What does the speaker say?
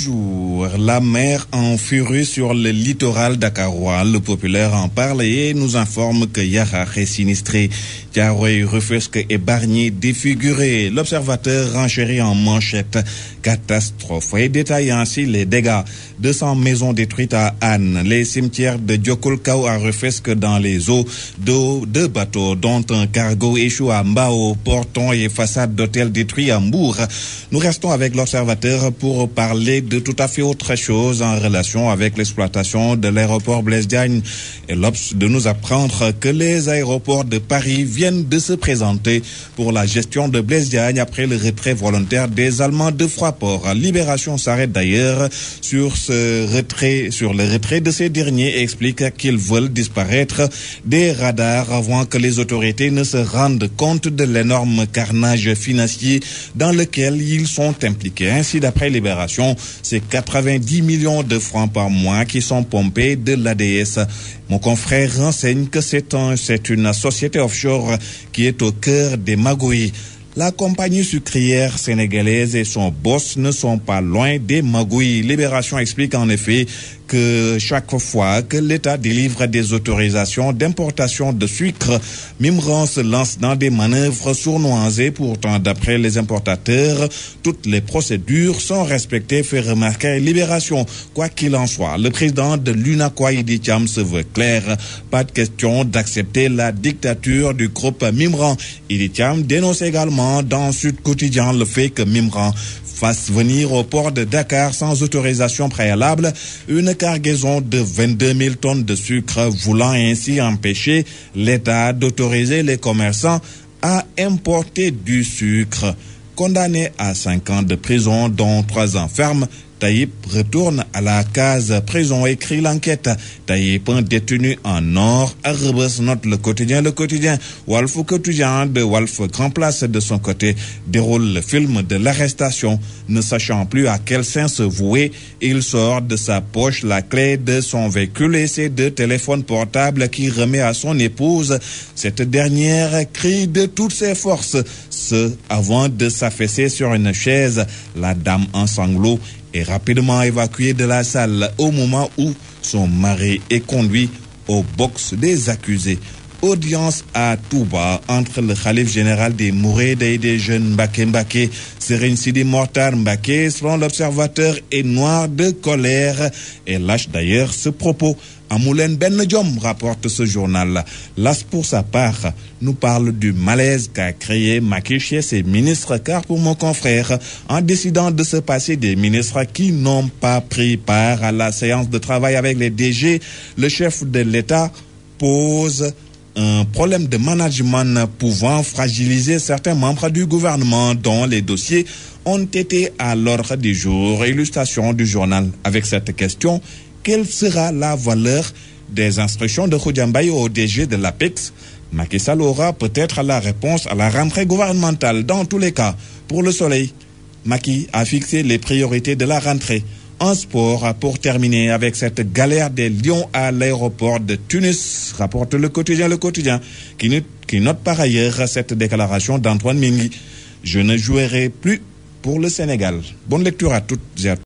jour, la mer en furie sur le littoral dakarois. Le populaire en parle et nous informe que Yarakh est sinistré. Thiaroye, Rufisque et Bargny défigurés. L'observateur renchérit en manchette. Catastrophe et détaille ainsi les dégâts. 200 maisons détruites à Anne, les cimetières de Diokoulkao à Rufisque dans les eaux, deux bateaux dont un cargo échoue à Mbao, portons et façades d'hôtels détruits à Mbour. Nous restons avec l'observateur pour parler de tout à fait autre chose en relation avec l'exploitation de l'aéroport Blaise Diagne. Et l'Obs de nous apprendre que les aéroports de Paris viennent de se présenter pour la gestion de Blaise Diagne après le retrait volontaire des Allemands de Fraport. Libération s'arrête d'ailleurs sur le retrait de ces derniers et explique qu'ils veulent disparaître des radars avant que les autorités ne se rendent compte de l'énorme carnage financier dans lequel ils sont impliqués. Ainsi, d'après Libération, c'est 90 millions de francs par mois qui sont pompés de l'ADS. Mon confrère renseigne que c'est une société offshore qui est au cœur des magouilles. La compagnie sucrière sénégalaise et son boss ne sont pas loin des magouilles. Libération explique en effet que chaque fois que l'État délivre des autorisations d'importation de sucre, Mimran se lance dans des manœuvres sournoisées. Pourtant, d'après les importateurs, toutes les procédures sont respectées, fait remarquer Libération. Quoi qu'il en soit, le président de l'UNACOIS Idi Thiam se veut clair. Pas de question d'accepter la dictature du groupe Mimran. Idi Thiam dénonce également dans Sud Quotidien le fait que Mimran fasse venir au port de Dakar sans autorisation préalable une cargaison de 22 000 tonnes de sucre, voulant ainsi empêcher l'État d'autoriser les commerçants à importer du sucre. Condamné à 5 ans de prison, dont 3 ans ferme, Taïb retourne à la case prison, écrit l'enquête. Taïb, un détenu en or, à Rebeuss, note le quotidien. Walf Quotidien de Walf Grand Place, de son côté, déroule le film de l'arrestation. Ne sachant plus à quel sein se vouer, il sort de sa poche la clé de son véhicule et ses 2 téléphones portables qu'il remet à son épouse. Cette dernière crie de toutes ses forces, avant de s'affaisser sur une chaise. La dame en sanglots est rapidement évacuée de la salle au moment où son mari est conduit au box des accusés. Audience à Touba entre le khalife général des Mourides et des jeunes Mbaké. Serigne Sidi Mokhtar Mbaké, selon l'observateur, est noir de colère et lâche d'ailleurs ce propos. Amoulen Ben Diom, rapporte ce journal. L'As, pour sa part, nous parle du malaise qu'a créé Macky chez ses ministres, car pour mon confrère, en décidant de se passer des ministres qui n'ont pas pris part à la séance de travail avec les DG, le chef de l'État pose un problème de management pouvant fragiliser certains membres du gouvernement dont les dossiers ont été à l'ordre du jour. Illustration du journal avec cette question: quelle sera la valeur des instructions de Khoudiambaye au DG de l'APEX? Macky Sall aura peut-être la réponse à la rentrée gouvernementale. Dans tous les cas, pour le Soleil, Macky a fixé les priorités de la rentrée. En sport, pour terminer avec cette galère des Lions à l'aéroport de Tunis, rapporte le quotidien, qui note par ailleurs cette déclaration d'Antoine Mendy: je ne jouerai plus pour le Sénégal. Bonne lecture à toutes et à tous.